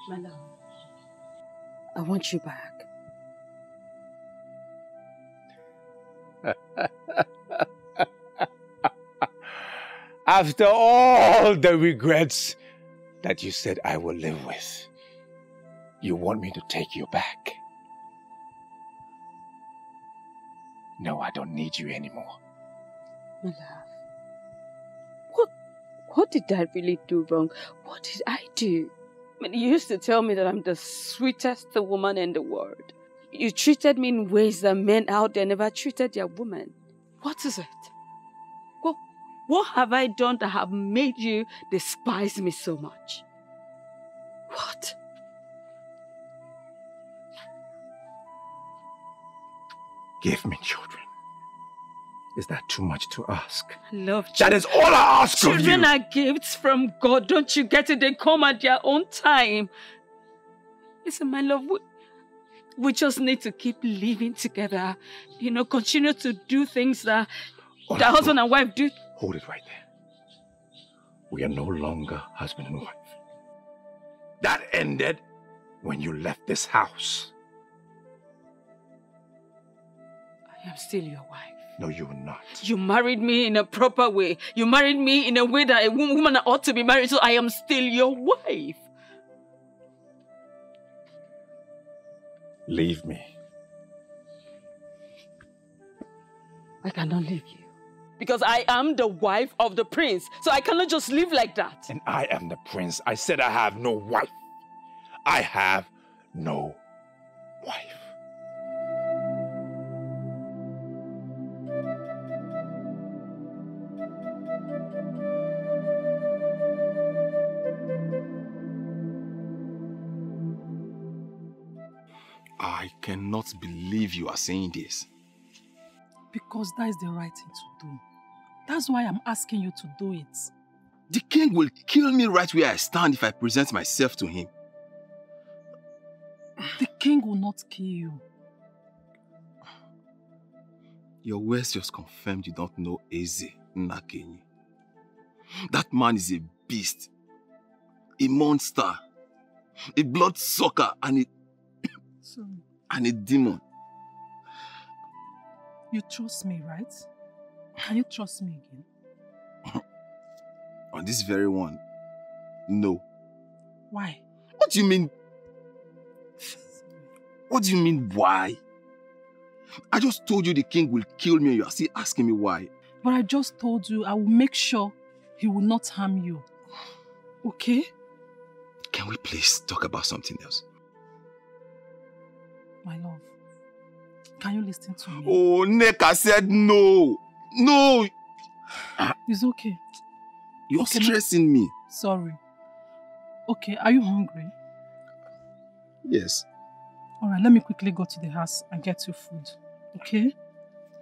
My love, I want you back. After all the regrets that you said I will live with, you want me to take you back? No, I don't need you anymore. My love, what did I really do wrong? What did I do? I mean, you used to tell me that I'm the sweetest woman in the world. You treated me in ways that men out there never treated their women. What is it? What have I done that have made you despise me so much? What? Give me children. Is that too much to ask? I love children. That is all I ask of you. Children are gifts from God. Don't you get it? They come at their own time. Listen, my love, we just need to keep living together. You know, continue to do things that the husband and wife do. Hold it right there. We are no longer husband and wife. That ended when you left this house. I am still your wife. No, you are not. You married me in a proper way. You married me in a way that a woman ought to be married, so I am still your wife. Leave me. I cannot leave you. Because I am the wife of the prince, so I cannot just live like that. And I am the prince. I said I have no wife. I have no wife. I cannot believe you are saying this. Because that is the right thing to do. That's why I'm asking you to do it. The king will kill me right where I stand if I present myself to him. The king will not kill you. Your words just confirmed you don't know Eze Nnakenyi. That man is a beast, a monster, a bloodsucker, and a demon. You trust me, right? Can you trust me again? On this very one, no. Why? What do you mean? What do you mean, why? I just told you the king will kill me and you are still asking me why. But I just told you I will make sure he will not harm you. Okay? Can we please talk about something else? My love, can you listen to me? Oh, Neka said no. No. It's okay. You're stressing me. Sorry. Okay, are you hungry? Yes. Alright, let me quickly go to the house and get you food. Okay?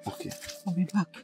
Okay. I'll be back.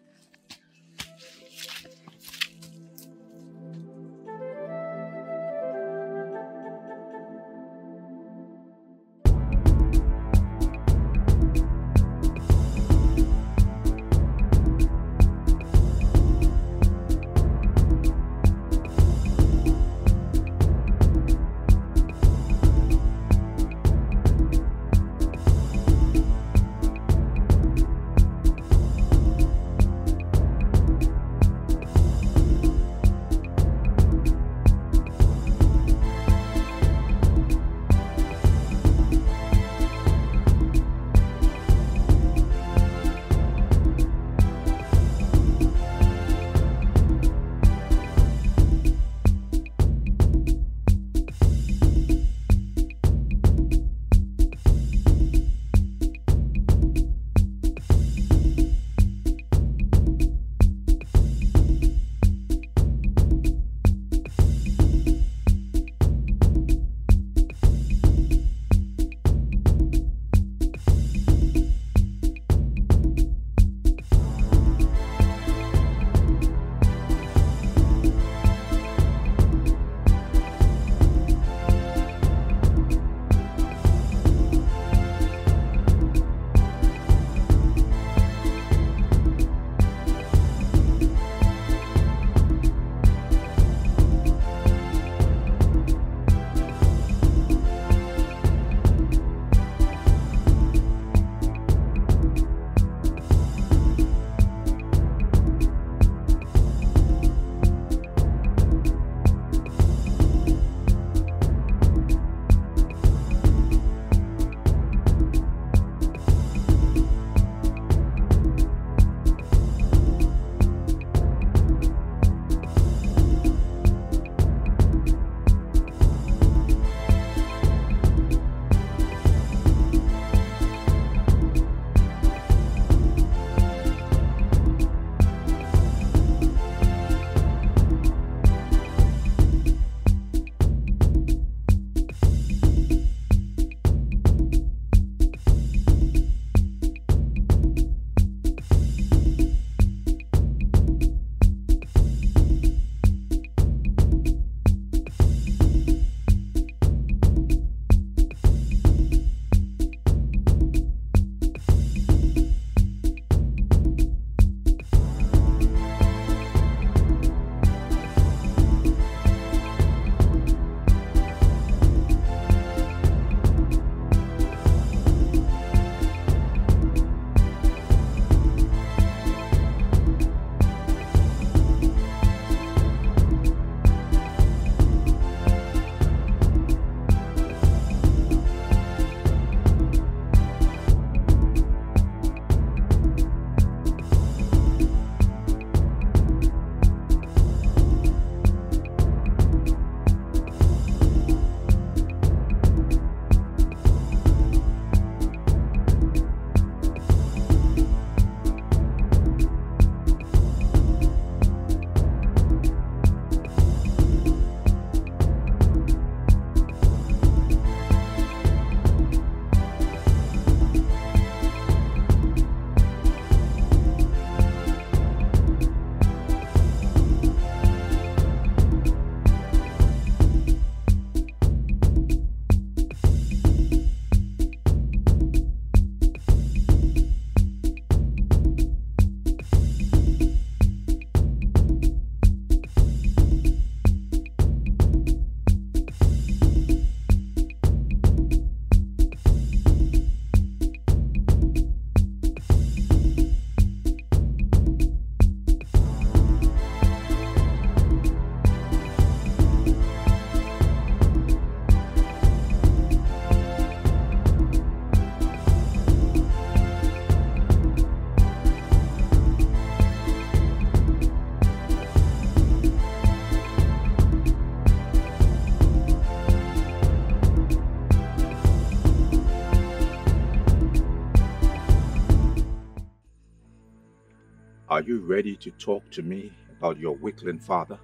Are you ready to talk to me about your weakling father?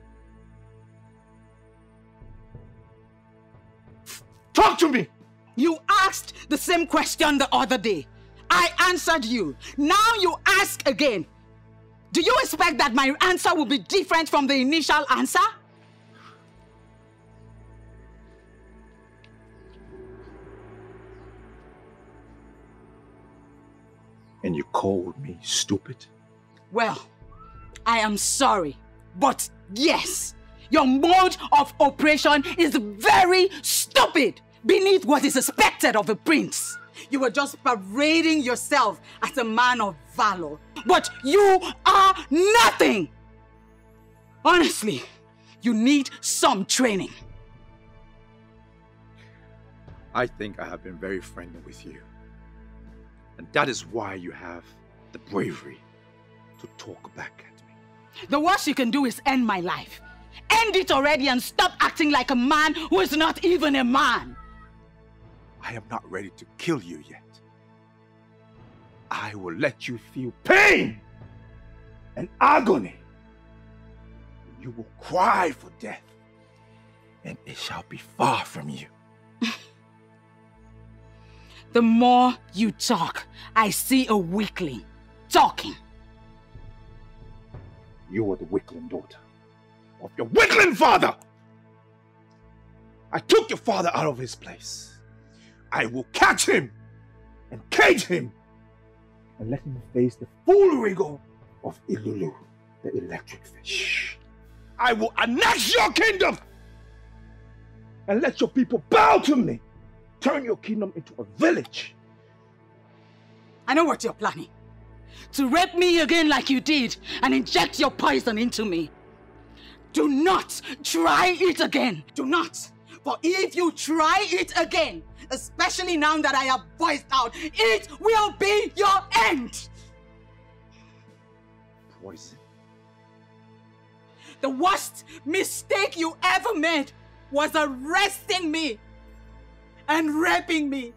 Talk to me! You asked the same question the other day. I answered you. Now you ask again. Do you expect that my answer will be different from the initial answer? And you called me stupid? Well, I am sorry, but yes, your mode of operation is very stupid beneath what is expected of a prince. You were just parading yourself as a man of valor, but you are nothing. Honestly, you need some training. I think I have been very friendly with you. And that is why you have the bravery to talk back at me. The worst you can do is end my life. End it already and stop acting like a man who is not even a man. I am not ready to kill you yet. I will let you feel pain and agony. You will cry for death, and it shall be far from you. The more you talk, I see a weakling talking. You are the weakling daughter of your weakling father. I took your father out of his place. I will catch him and cage him and let him face the full rigor of Ilulu, the electric fish. I will annex your kingdom and let your people bow to me. Turn your kingdom into a village. I know what you're planning. To rape me again like you did and inject your poison into me. Do not try it again. Do not. For if you try it again, especially now that I have voiced out, it will be your end. Poison. The worst mistake you ever made was arresting me and raping me.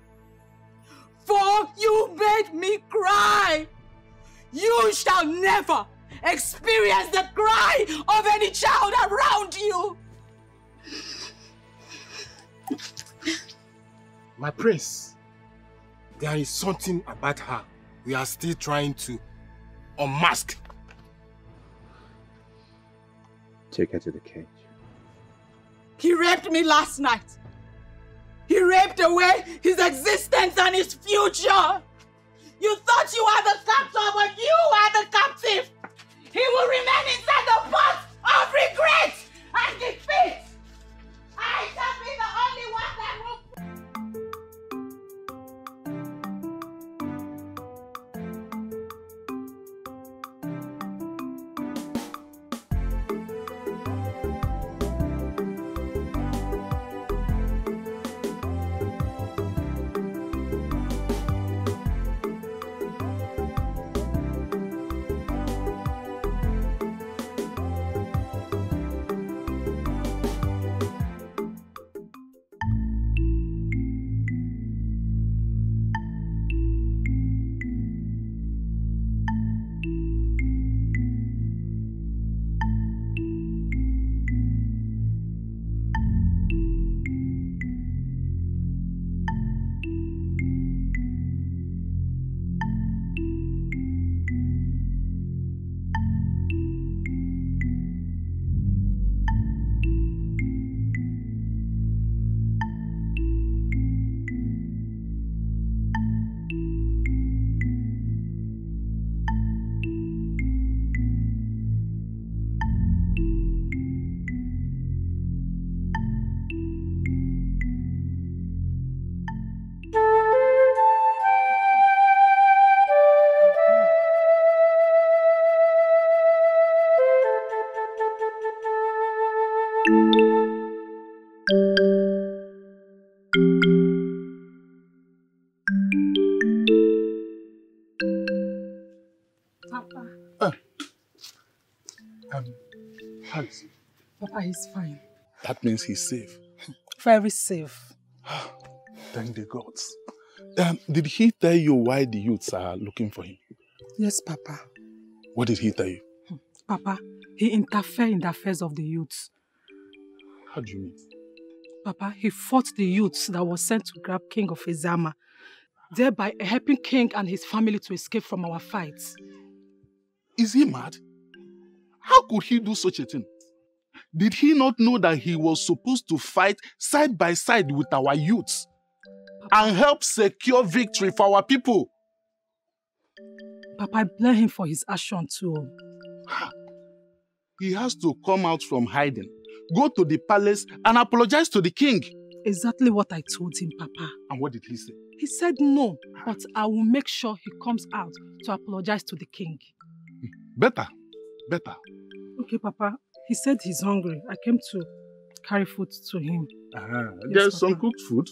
For you made me cry. You shall never experience the cry of any child around you. My prince, there is something about her we are still trying to unmask. Take her to the cage. He raped me last night. He raped away his existence and his future. You thought you were the captor, but you are the captive. He will remain inside the pot of regret and defeat. I shall be the only one that will. How is he? Papa, he's fine. That means he's safe. Very safe. Thank the gods. Did he tell you why the youths are looking for him? Yes, Papa. What did he tell you? Papa, he interfered in the affairs of the youths. How do you mean? Papa, he fought the youths that was sent to grab King of Izama, thereby helping King and his family to escape from our fights. Is he mad? How could he do such a thing? Did he not know that he was supposed to fight side by side with our youths and help secure victory for our people? Papa, I blame him for his action too. He has to come out from hiding, go to the palace and apologize to the king. Exactly what I told him, Papa. And what did he say? He said no, but I will make sure he comes out to apologize to the king. Better. Okay, Papa. He said he's hungry. I came to carry food to him. Yes, There's some cooked food.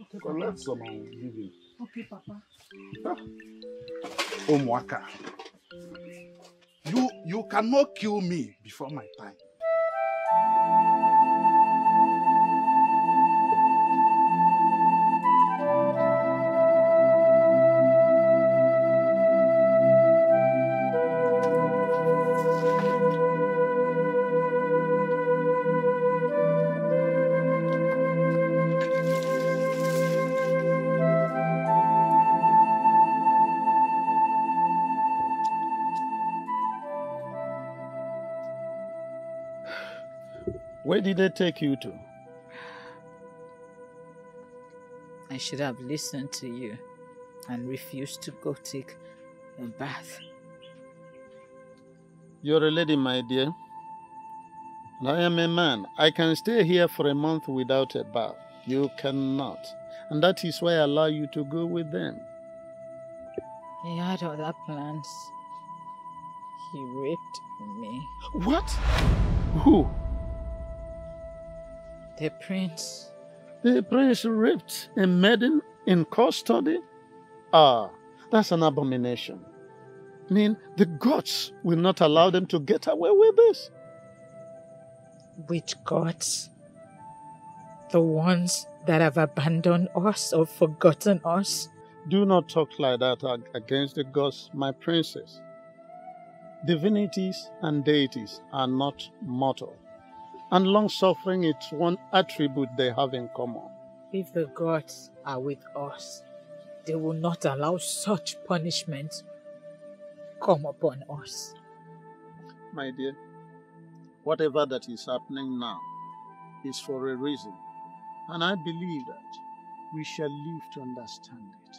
Okay, Collect some and give him. Okay, Papa. Omwaka. You cannot kill me before my time. Where did they take you to? I should have listened to you and refused to go take a bath. You're a lady, my dear. And I am a man. I can stay here for a month without a bath. You cannot. And that is why I allow you to go with them. He had other plans. He raped me. What? Who? The prince. The prince raped a maiden in custody? Ah, that's an abomination. I mean, the gods will not allow them to get away with this. Which gods? The ones that have abandoned us or forgotten us? Do not talk like that against the gods, my princess. Divinities and deities are not mortal. And long-suffering is one attribute they have in common. If the gods are with us, they will not allow such punishment come upon us. My dear, whatever that is happening now is for a reason. And I believe that we shall live to understand it.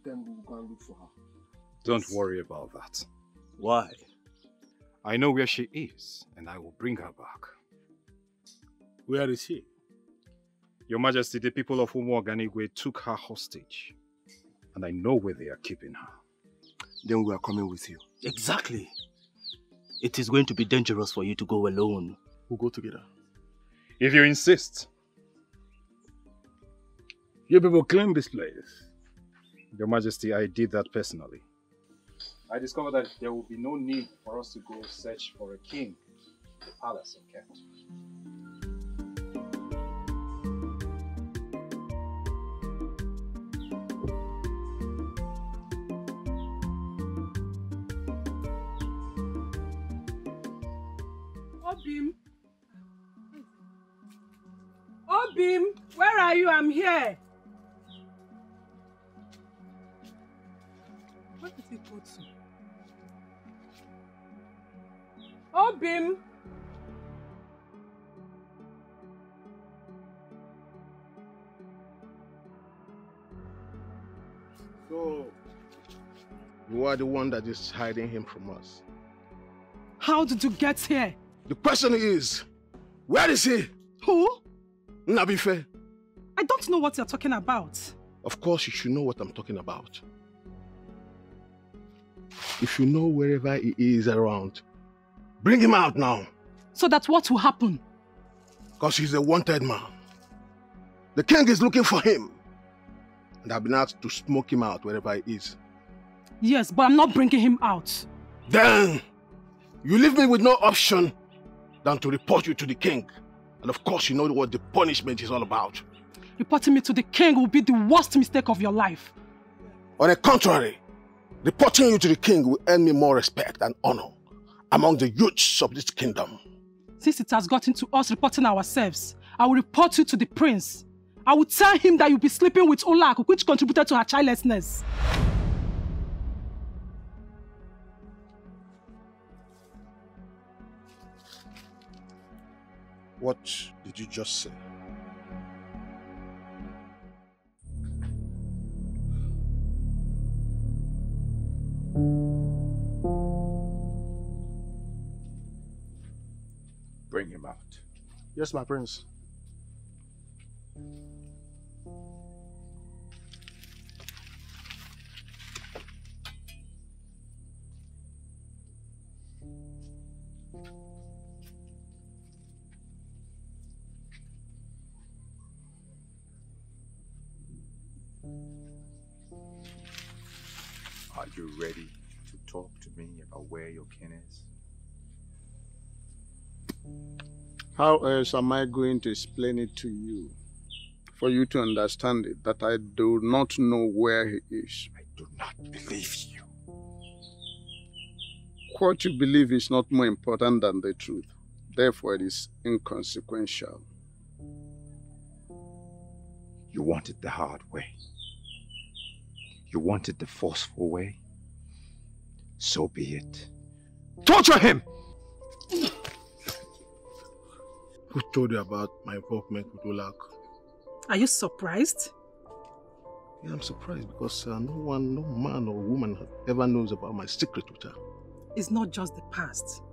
then we'll go and look for her. Don't worry about that. Why? I know where she is, and I will bring her back. Where is she? Your Majesty, the people of Umuoganigwe took her hostage, and I know where they are keeping her. Then we are coming with you. Exactly. It is going to be dangerous for you to go alone. We'll go together. If you insist. You people claim this place. Your Majesty, I did that personally. I discovered that there will be no need for us to go search for a king in the palace of Kent. Obim! Obim! Where are you? I'm here! Where did he go to? Obim! So, you are the one that is hiding him from us. How did you get here? The question is, where is he? Who? Nabife. I don't know what you're talking about. Of course you should know what I'm talking about. If you know wherever he is around, bring him out now. So that what will happen? Because he's a wanted man. The king is looking for him. And I've been asked to smoke him out wherever he is. Yes, but I'm not bringing him out. Then, you leave me with no option than to report you to the king. And of course you know what the punishment is all about. Reporting me to the king will be the worst mistake of your life. On the contrary, reporting you to the king will earn me more respect and honor among the youths of this kingdom. Since it has gotten to us reporting ourselves, I will report you to the prince. I will tell him that you'll be sleeping with Olak, which contributed to her childlessness. What did you just say? Bring him out. Yes, my prince. Are you ready to talk to me about where your kin is? How else am I going to explain it to you? For you to understand it, that I do not know where he is. I do not believe you. What you believe is not more important than the truth. Therefore, it is inconsequential. You wanted the hard way. You wanted the forceful way. So be it. Torture him! Who told you about my involvement with Olak? Are you surprised? Yeah, I'm surprised because no man or woman ever knows about my secret with her. It's not just the past.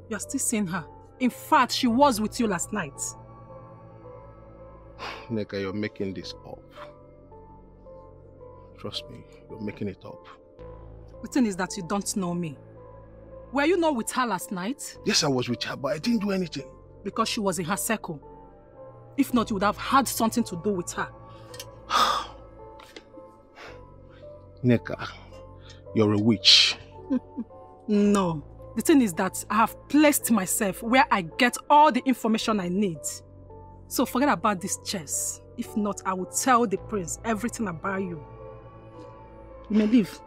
You're still seeing her. In fact, she was with you last night. Neka, you're making this up. Trust me, you're making it up. The thing is that you don't know me. Were you not with her last night? Yes, I was with her, but I didn't do anything. Because she was in her circle. If not, you would have had something to do with her. Neka, you're a witch. No. The thing is that I have placed myself where I get all the information I need. So forget about this chess. If not, I will tell the prince everything about you. You may leave.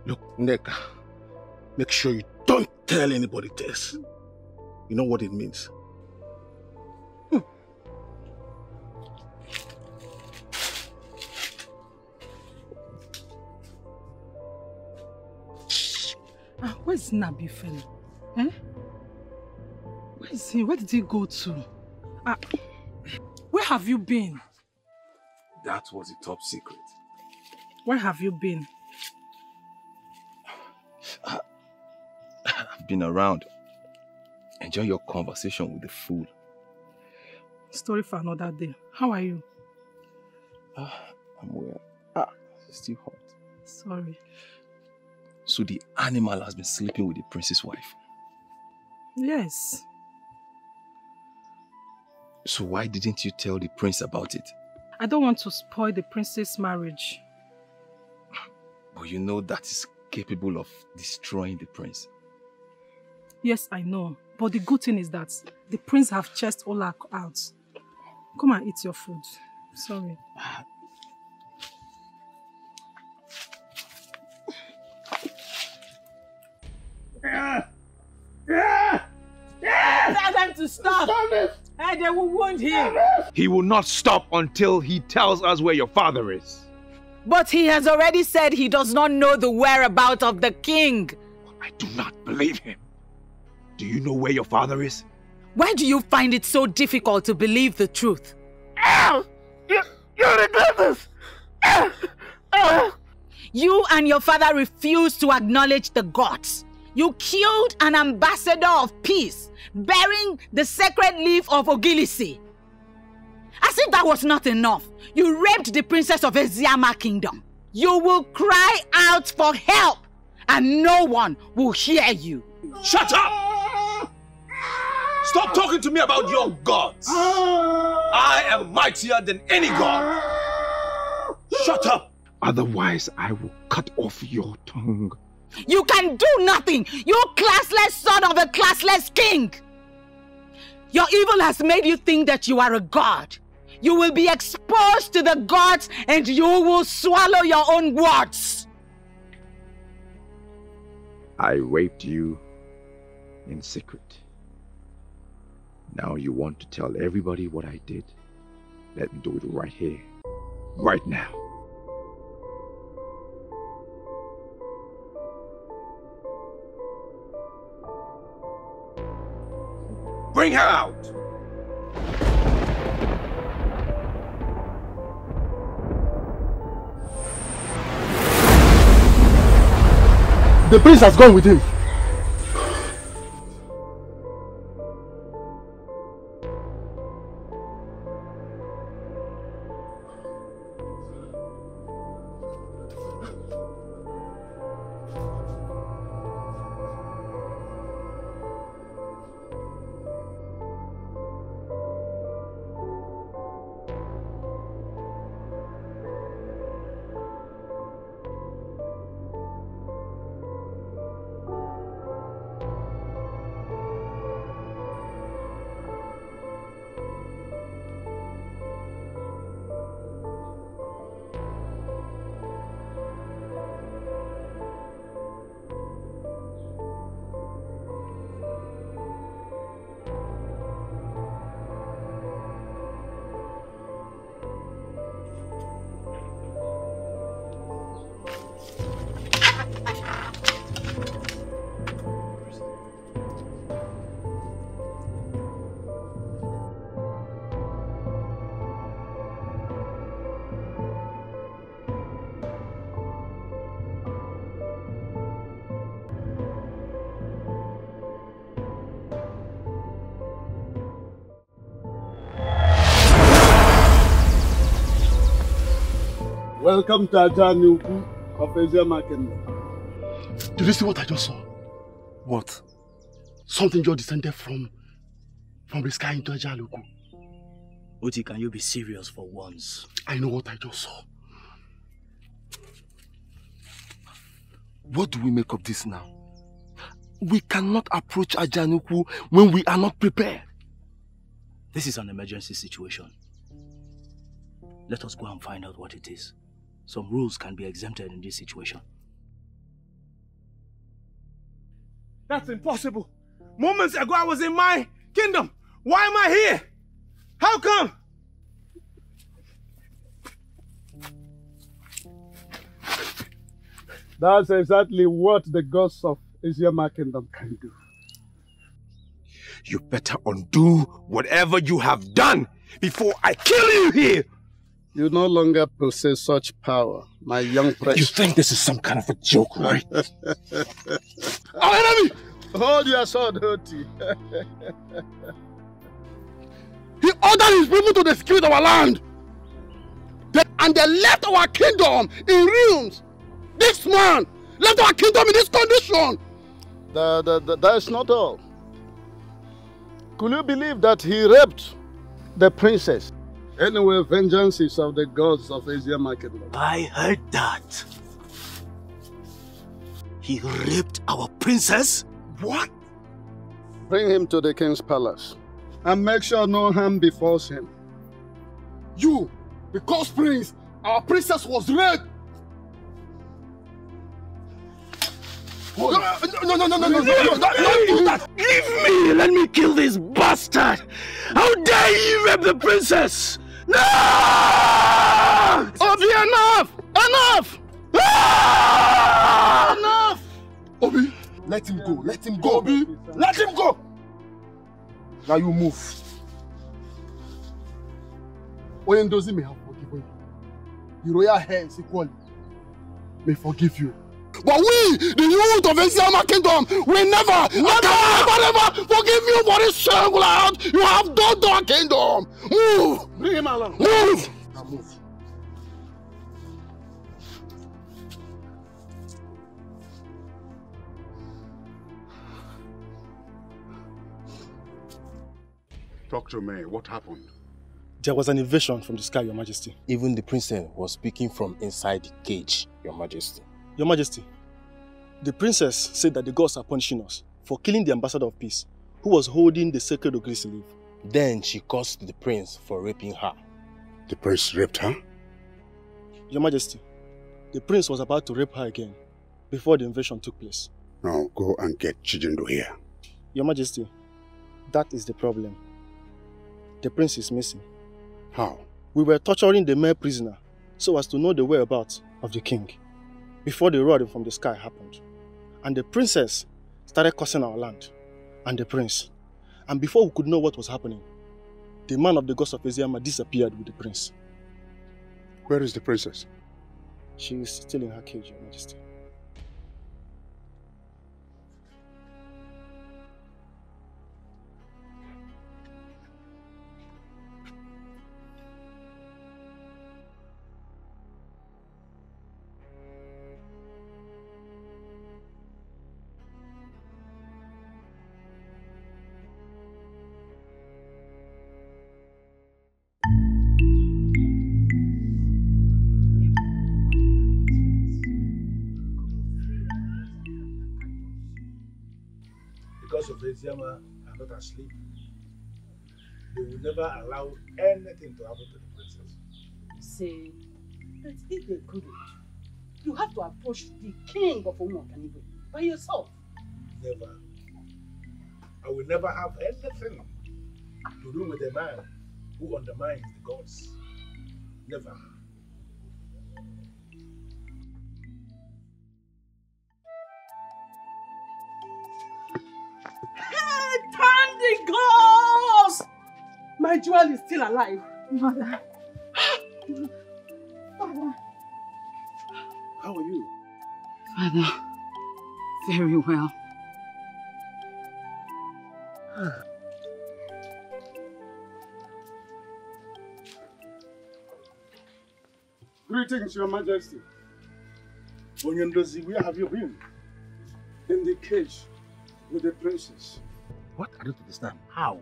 Look, Neka, make sure you don't tell anybody this. You know what it means? Where's Nabi fellow? Eh? Where is he? Where did he go to? Where have you been? That was a top secret. Where have you been? I've been around. Enjoy your conversation with the fool. Story for another day. How are you? I'm well. It's still hot. Sorry. So the animal has been sleeping with the prince's wife? Yes. So why didn't you tell the prince about it? I don't want to spoil the prince's marriage. But you know that is capable of destroying the prince. Yes, I know. But the good thing is that the prince have chased Ola out. Come and eat your food. Sorry. Tell them to stop. Hey, they will wound him. He will not stop until he tells us where your father is. But he has already said he does not know the whereabouts of the king. I do not believe him. Do you know where your father is? Why do you find it so difficult to believe the truth? You regret this! You and your father refused to acknowledge the gods. You killed an ambassador of peace, bearing the sacred leaf of Ogilisi. As if that was not enough, you raped the princess of Eziama kingdom. You will cry out for help, and no one will hear you. Shut up! Stop talking to me about your gods. I am mightier than any god. Shut up! Otherwise, I will cut off your tongue. You can do nothing, you classless son of a classless king. Your evil has made you think that you are a god. You will be exposed to the gods and you will swallow your own words. I raped you in secret. Now you want to tell everybody what I did. Let me do it right here, right now. Bring her out! The prince has gone with him. Welcome to Ajanuku of Eziama Kingdom. Did you see what I just saw? What? Something just descended from the sky into Ajanuku. Uti, can you be serious for once? I know what I just saw. What do we make of this now? We cannot approach Ajanuku when we are not prepared. This is an emergency situation. Let us go and find out what it is. Some rules can be exempted in this situation. That's impossible. Moments ago I was in my kingdom. Why am I here? How come? That's exactly what the gods of Eziama Kingdom can do. You better undo whatever you have done before I kill you here! You no longer possess such power, my young prince. You think this is some kind of a joke, right? Our enemy! Hold your sword, Hoti. He ordered his people to desecrate our land. And they left our kingdom in ruins. This man left our kingdom in this condition. That is not all. Could you believe that he raped the princess? Anyway, vengeance is of the gods of Asia Market. I heard that. He raped our princess? What? Bring him to the king's palace and make sure no harm befalls him. You, because prince, our princess was raped. No, don't do that. Leave me! Let me kill this bastard! How dare you rape the princess? No! Obi, enough! Enough! Ah! Enough! Obi, let him go. Let him go, Obi. Let him go. Now you move. Oyendozi may have forgiven you. The royal heirs equally may forgive you. But we, the youth of Asia Kingdom, will never forgive you for this shame you have done to our kingdom. Move! Bring him along. Move! Now move. Talk to me. What happened? There was an invasion from the sky, Your Majesty. Even the princess was speaking from inside the cage, Your Majesty. Your Majesty, the princess said that the gods are punishing us for killing the ambassador of peace, who was holding the sacred Ogrizi leaf. Then she cursed the prince for raping her. The prince raped her? Your Majesty, the prince was about to rape her again before the invasion took place. Now go and get Chijindo here. Your Majesty, that is the problem. The prince is missing. How? We were torturing the male prisoner so as to know the whereabouts of the king before the rod from the sky happened. And the princess started cursing our land and the prince. And before we could know what was happening, the man of the gods of Eziyama disappeared with the prince. Where is the princess? She is still in her cage, Your Majesty. Because of Eziyama are not asleep, they will never allow anything to happen to the princess. Say, but if they couldn't, you have to approach the king of KanayoKanayo by yourself. Never. I will never have anything to do with a man who undermines the gods. Never. Hey, thank the gods! My jewel is still alive. Mother. Father. How are you? Father, very well. Greetings, Your Majesty. Onyendozi, where have you been? In the cage with the princess. What? I don't understand. How?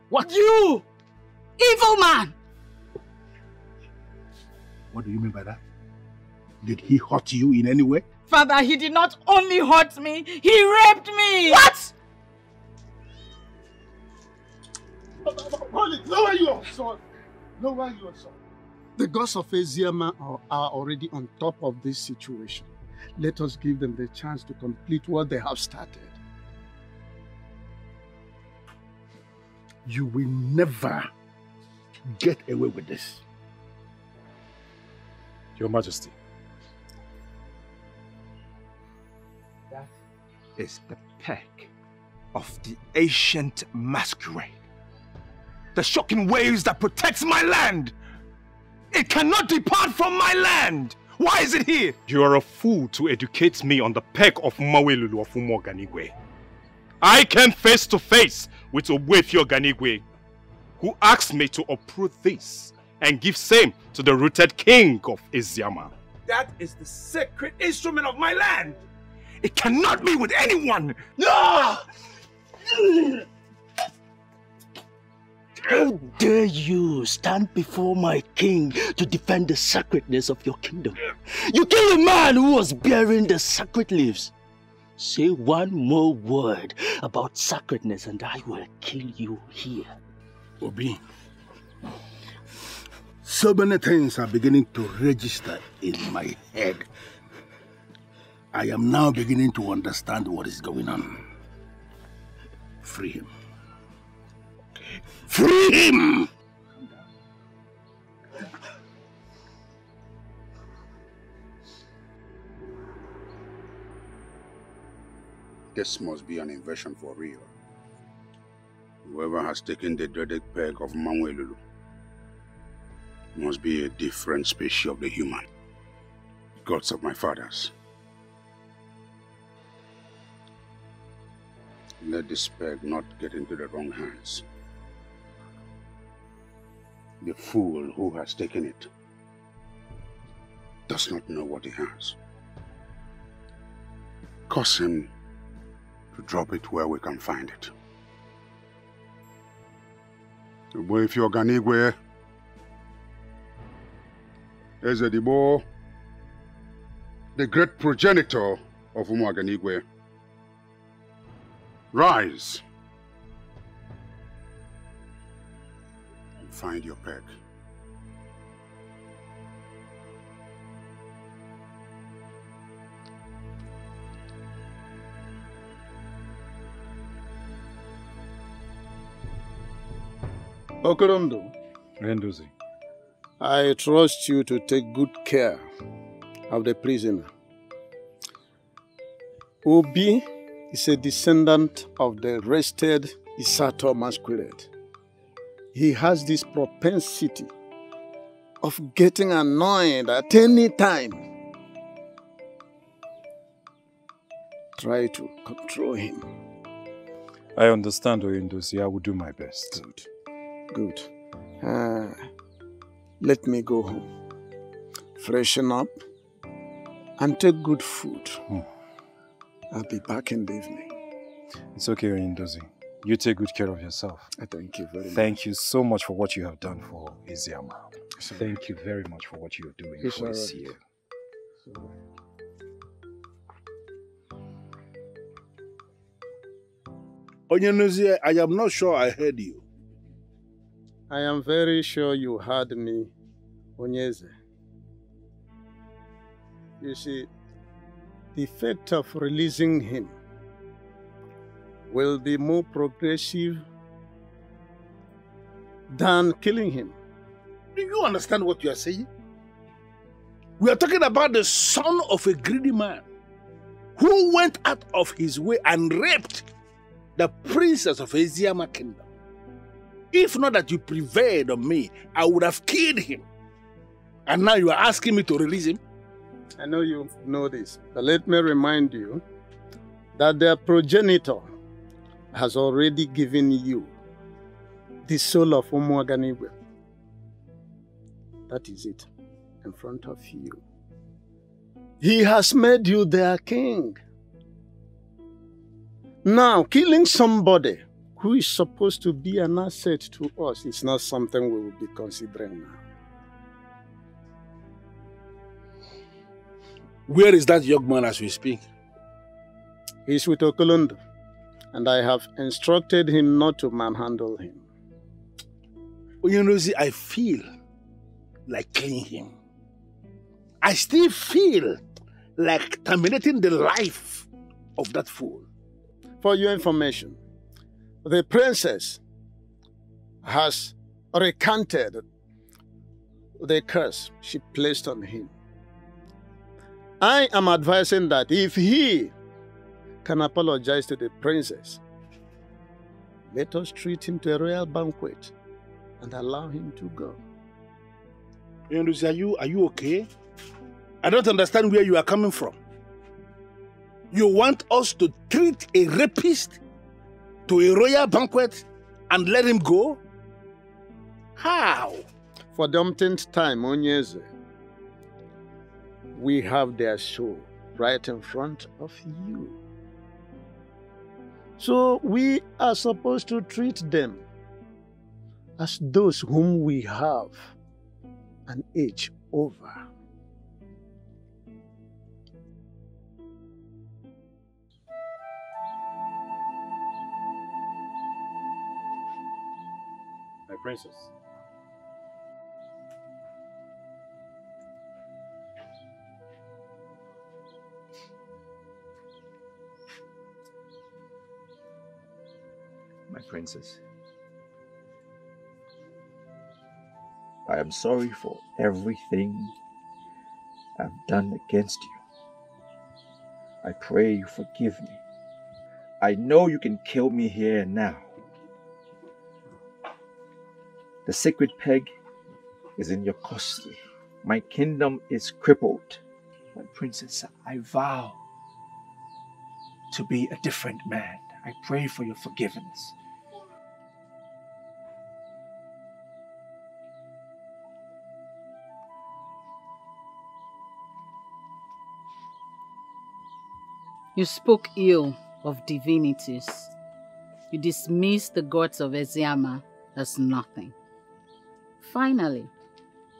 What? You! Evil man! What do you mean by that? Did he hurt you in any way? Father, he did not only hurt me, he raped me! What? Lower your sword. Lower your sword. The gods of Eziyama are already on top of this situation. Let us give them the chance to complete what they have started. You will never get away with this. Your Majesty. That is the peck of the ancient masquerade. The shocking waves that protects my land. It cannot depart from my land. Why is it here? You are a fool to educate me on the peg of Mawelulu of Umoganigwe. I came face to face with Obwefio Ganigwe, who asked me to uproot this and give same to the rooted king of Eziama. That is the sacred instrument of my land. It cannot be with anyone. No! How dare you stand before my king to defend the sacredness of your kingdom? You killed a man who was bearing the sacred leaves. Say one more word about sacredness and I will kill you here. Obi, so many things are beginning to register in my head. I am now beginning to understand what is going on. Free him. Free him! This must be an invasion for real. Whoever has taken the dreaded peg of Mawelulu must be a different species of the human. Gods of my fathers. Let this peg not get into the wrong hands. The fool who has taken it does not know what he has. Cause him to drop it where we can find it. If you're Ganigwe, Ezedibo, the great progenitor of Umuaganigwe, rise and find your peg. Okorondo, Rendozi, I trust you to take good care of the prisoner. Obi is a descendant of the arrested Isato masquerade. He has this propensity of getting annoyed at any time. Try to control him. I understand, Oyendozi. I will do my best. Good. Let me go home. Freshen up and take good food. I'll be back in the evening. It's okay, Oyendozi. You take good care of yourself. Thank you very much. Thank you so much for what you have done for Eziama. Thank you very much for what you are doing for this year. Onyenuzie, I am not sure I heard you. I am very sure you heard me, Onyeze. You see, the effect of releasing him will be more progressive than killing him. Do you understand what you are saying? We are talking about the son of a greedy man who went out of his way and raped the princess of Eziama kingdom. If not that you prevailed on me, I would have killed him. And now you are asking me to release him? I know you know this, but let me remind you that their progenitor has already given you the soul of Umuaganigwe. That is it, in front of you. He has made you their king. Now, killing somebody who is supposed to be an asset to us is not something we will be considering now. Where is that young man as we speak? He's with Okolondo, and I have instructed him not to manhandle him. Onyenuzi, I feel like killing him. I still feel like terminating the life of that fool. For your information, the princess has recanted the curse she placed on him. I am advising that if he can apologize to the princess, let us treat him to a royal banquet and allow him to go. Are you okay? I don't understand where you are coming from. You want us to treat a rapist to a royal banquet and let him go? How? For the umpteenth time, Onyeze, we have their show right in front of you. So we are supposed to treat them as those whom we have an age over. My princess. My princess, I am sorry for everything I've done against you. I pray you forgive me. I know you can kill me here and now. The sacred peg is in your custody. My kingdom is crippled. My princess, I vow to be a different man. I pray for your forgiveness. You spoke ill of divinities. You dismissed the gods of Eziama as nothing. Finally,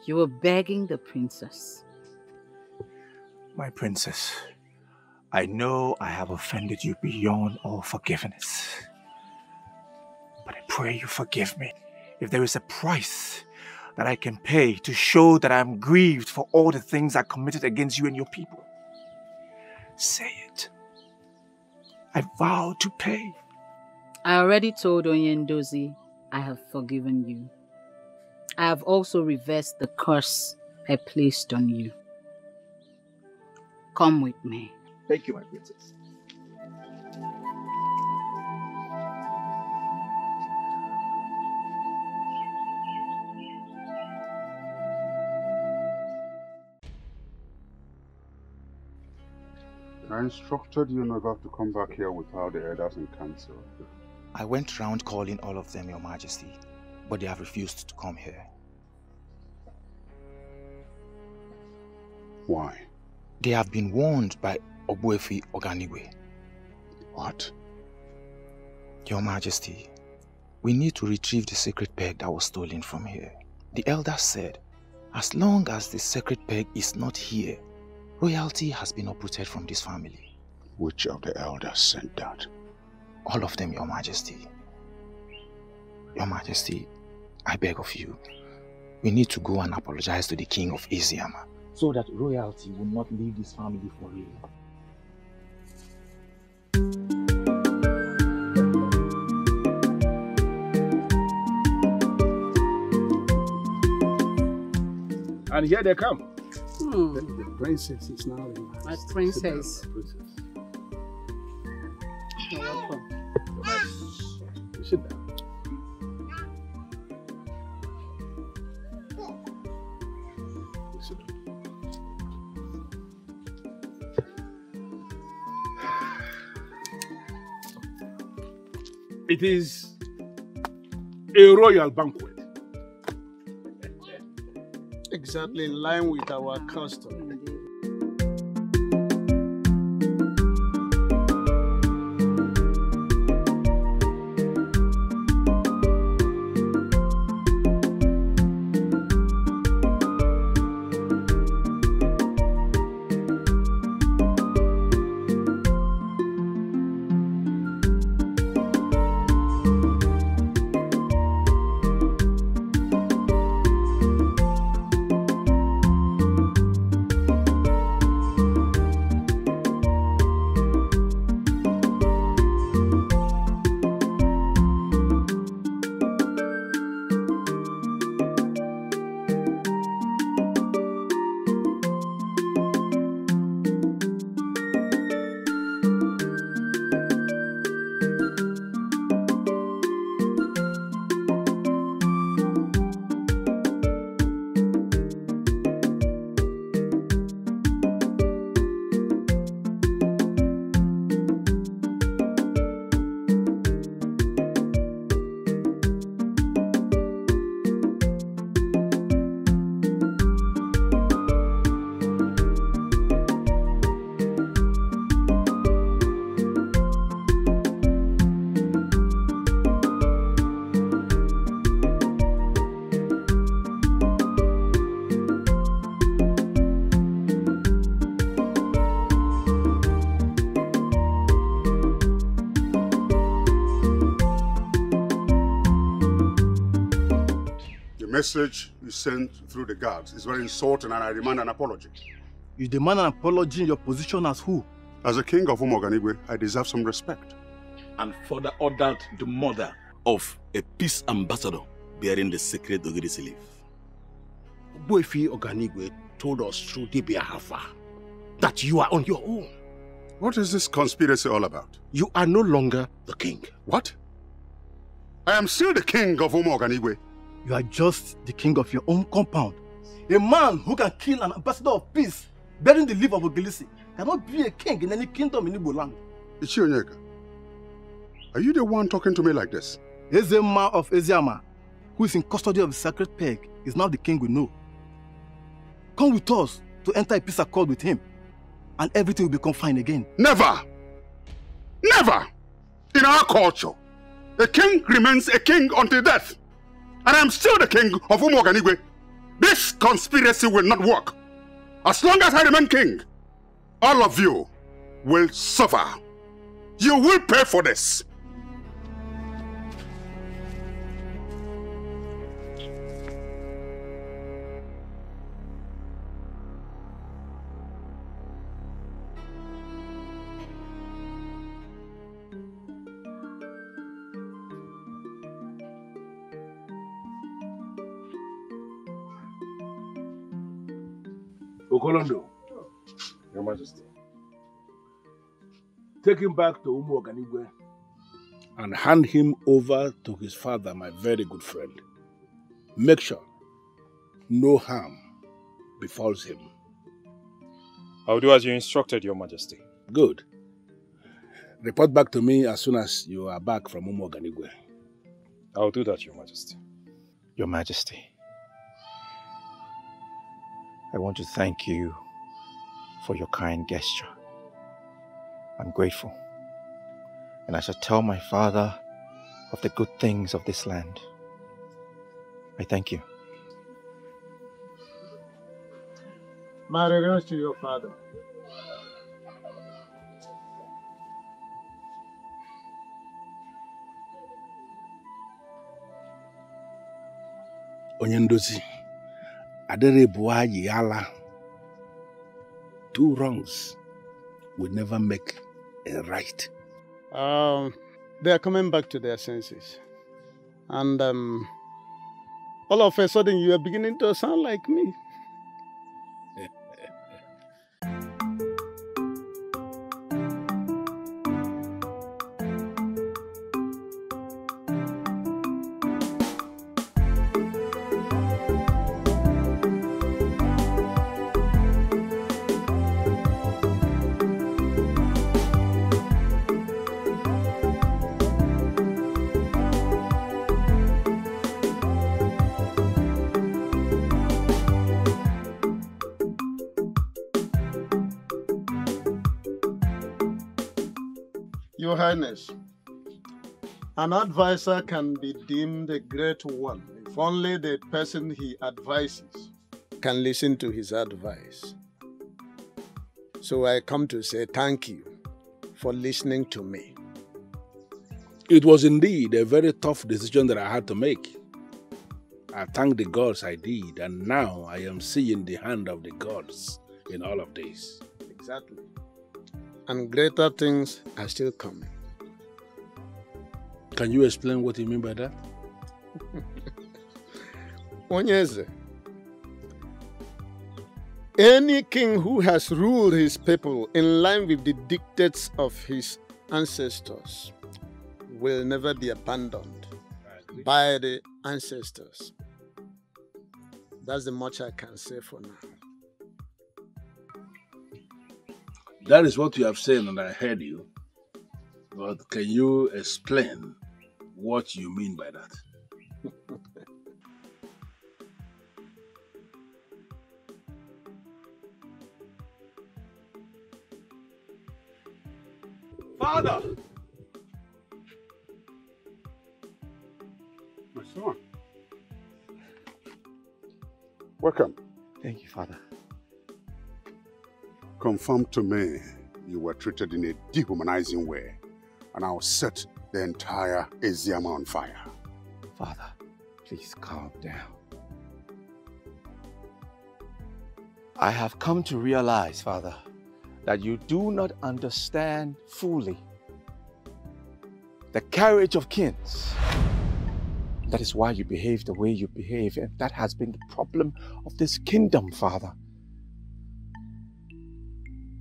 you were begging the princess. My princess, I know I have offended you beyond all forgiveness. But I pray you forgive me. If there is a price that I can pay to show that I am grieved for all the things I committed against you and your people, say it. I vow to pay. I already told Onyendozi I have forgiven you. I have also reversed the curse I placed on you. Come with me. Thank you, my princess. I instructed you never to come back here without the elders in council. I went round calling all of them, Your Majesty, but they have refused to come here. Why? They have been warned by Ogbuefi Oganigwe. What? Your Majesty, we need to retrieve the sacred peg that was stolen from here. The elder said, as long as the sacred peg is not here, royalty has been uprooted from this family. Which of the elders said that? All of them, Your Majesty. Your Majesty, I beg of you, we need to go and apologize to the king of Eziama, so that royalty will not leave this family for real. And here they come. The princess is now in my princess. You're welcome. Sit down. It is a royal banquet. Exactly in line with our custom. message you sent through the guards is very insulting and I demand an apology. You demand an apology in your position as who? As a king of Umoganigwe, I deserve some respect. And further ordered the murder of a peace ambassador bearing the sacred Ogirisi leaf. Boifi Oganigwe told us through Dibia Hafa that you are on your own. What is this conspiracy all about? You are no longer the king. What? I am still the king of Umoganigwe. You are just the king of your own compound. A man who can kill an ambassador of peace bearing the leaf of Ogirisi cannot be a king in any kingdom in Igbo land. Ichionyeka, are you the one talking to me like this? Ezema of Eziama, who is in custody of the sacred peg, is now the king we know. Come with us to enter a peace accord with him, and everything will become fine again. Never! Never! In our culture, a king remains a king until death. And I'm still the king of Umoganigwe. This conspiracy will not work. As long as I remain king, all of you will suffer. You will pay for this. Okolondo, Your Majesty, take him back to Umoganigwe and hand him over to his father, my very good friend. Make sure no harm befalls him. I'll do as you instructed, Your Majesty. Good. Report back to me as soon as you are back from Umoganigwe. I'll do that, Your Majesty. Your Majesty, I want to thank you for your kind gesture. I'm grateful, and I shall tell my father of the good things of this land. I thank you. My regards to your father. Onyendozi, Adere Buayi Yala. 2 wrongs will never make a right. They are coming back to their senses. And all of a sudden you are beginning to sound like me. Your Highness, an advisor can be deemed a great one if only the person he advises can listen to his advice. So I come to say thank you for listening to me. It was indeed a very tough decision that I had to make. I thank the gods I did, and now I am seeing the hand of the gods in all of this. Exactly. And greater things are still coming. Can you explain what you mean by that? Onyeze, any king who has ruled his people in line with the dictates of his ancestors will never be abandoned by the ancestors. That's the much I can say for now. That is what you have said, and I heard you. But can you explain what you mean by that? Father! My son. Welcome. Thank you, Father. Confirm to me you were treated in a dehumanizing way, and I'll set the entire Eziama on fire. Father, please calm down. I have come to realize, Father, that you do not understand fully the carriage of kings. That is why you behave the way you behave, and that has been the problem of this kingdom, Father.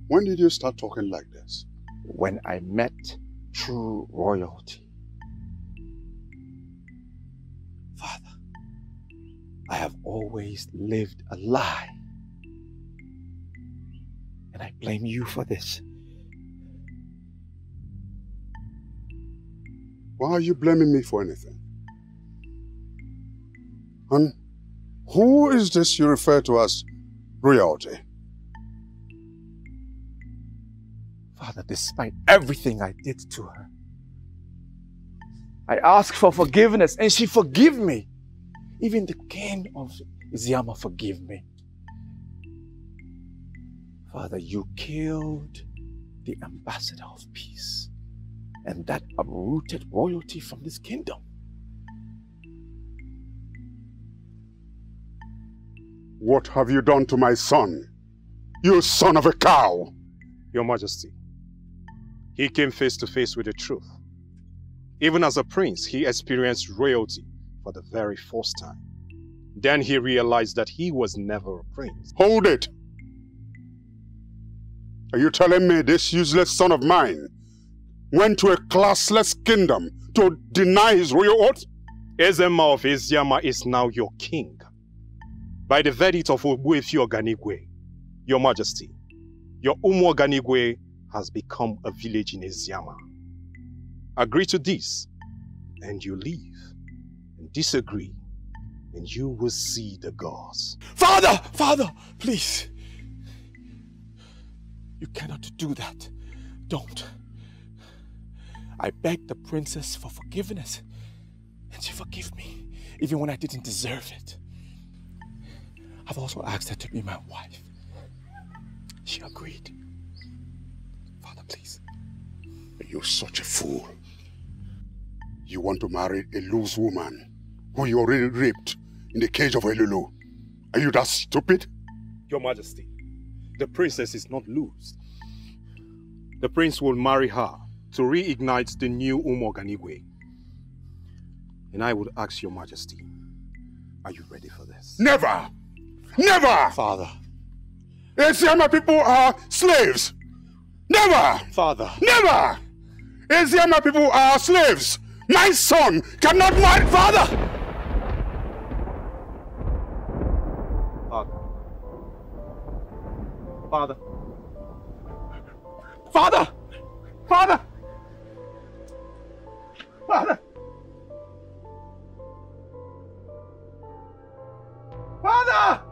When did you start talking like this? When I met true royalty. Father, I have always lived a lie. And I blame you for this. Why are you blaming me for anything? And who is this you refer to as royalty? Father, despite everything I did to her, I asked for forgiveness and she forgave me. Even the king of Iziama forgave me. Father, you killed the ambassador of peace, and that uprooted royalty from this kingdom. What have you done to my son? You son of a cow! Your Majesty, he came face to face with the truth. Even as a prince, he experienced royalty for the very first time. Then he realized that he was never a prince. Hold it! Are you telling me this useless son of mine went to a classless kingdom to deny his royal oath? Ezema of Iziama is now your king. By the verdict of Ogbuefi Oganigwe, Your Majesty, your Umu Oganigwe has become a village in Iziama. Agree to this, and you leave. And disagree, and you will see the gods. Father! Father! Please! You cannot do that. Don't. I begged the princess for forgiveness, and she forgave me, even when I didn't deserve it. I've also asked her to be my wife. She agreed. Father, please. You're such a fool. You want to marry a loose woman who you already raped in the cage of Elulu. Are you that stupid? Your Majesty, the princess is not loose. The prince will marry her to reignite the new Umu Oganigwe. And I would ask Your Majesty, are you ready for this? Never! Never! Father. Iziama people are slaves! Never! Father. Never! Iziama people are slaves! My son cannot marry... Father! Father. Father! Father! Father! Father!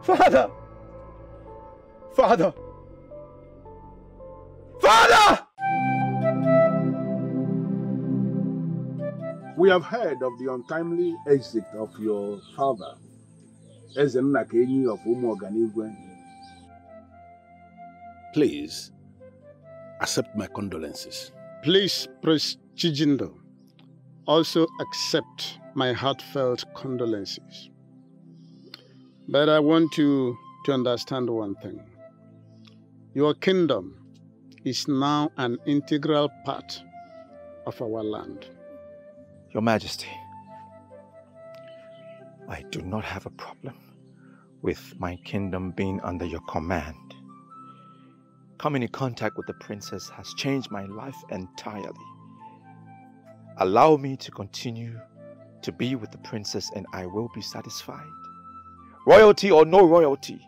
Father! Father! Father! We have heard of the untimely exit of your father, Ezennakenyi of Umu Oganigwe. Please, accept my condolences. Please, Prince Chijindo, also accept my heartfelt condolences. But I want you to understand one thing. Your kingdom is now an integral part of our land. Your Majesty, I do not have a problem with my kingdom being under your command. Coming in contact with the princess has changed my life entirely. Allow me to continue to be with the princess and I will be satisfied. Royalty or no royalty,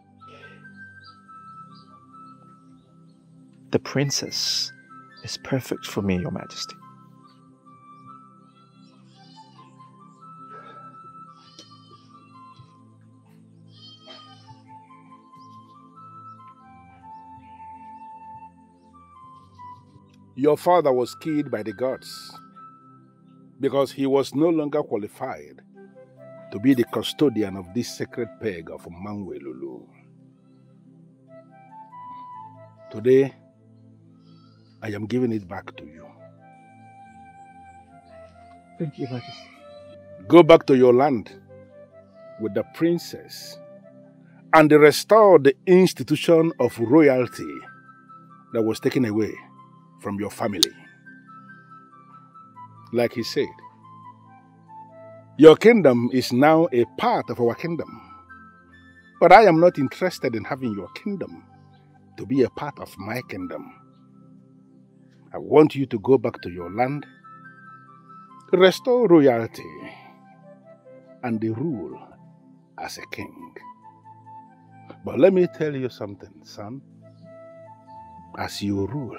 the princess is perfect for me, Your Majesty. Your father was killed by the gods because he was no longer qualified to be the custodian of this sacred peg of Mangwelulu. Today, I am giving it back to you. Thank you, Majesty. Go back to your land with the princess and restore the institution of royalty that was taken away from your family. Like he said, your kingdom is now a part of our kingdom. But I am not interested in having your kingdom to be a part of my kingdom. I want you to go back to your land, restore royalty, and rule as a king. But let me tell you something, son. As you rule,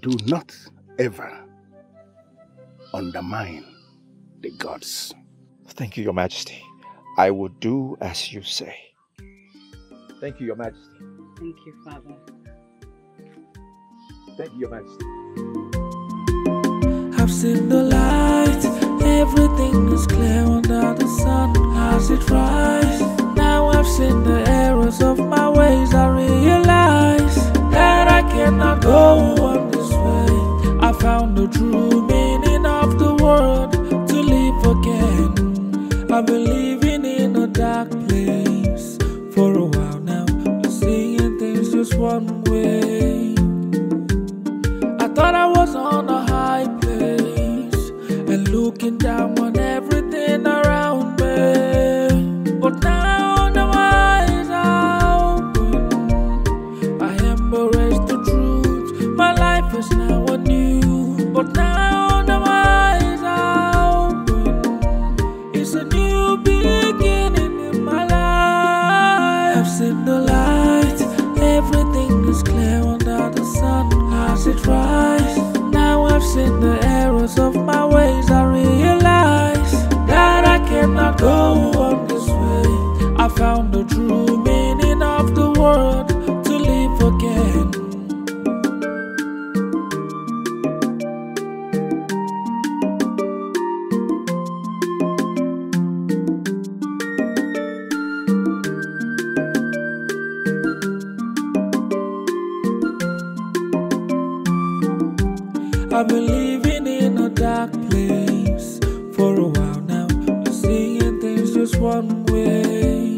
do not ever undermine the gods. Thank you, Your Majesty. I will do as you say. Thank you, Your Majesty. Thank you, Father. Thank you, Your Majesty. I've seen the light, everything is clear under the sun as it rises. Now I've seen the errors of my ways. I realize that I cannot go on this way. I found the true meaning of the word, to live again. I've been living in a dark place for a while now. Been seeing things just one way. I thought I was on a high place and looking down on everything around me. But now the eyes are open. I embrace the truth. My life is now anew. But now the eyes are open. It's a new beginning in my life. I've seen the light. Everything is clear under the sun as it rises. Now I've seen the errors of my ways. I realize that I cannot go on this way. I found the true meaning of the word, to live again. I've been living in a dark place for a while now. Been seeing things just one way.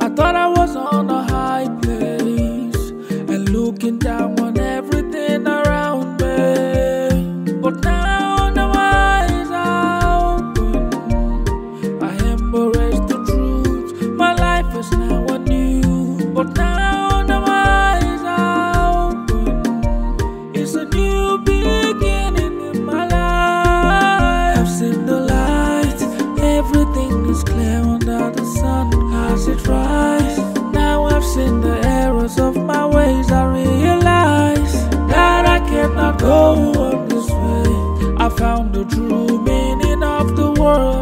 I thought I was on a high place and looking down on everything around me. But now the eyes are open. I embrace the truth. My life is now anew. But now the eyes are open. It's a new beginning in my life. I've seen the light. Everything is clear under the sun as it rises. Now I've seen the errors of my ways. I realize that I cannot go on this way. I found the true meaning of the word,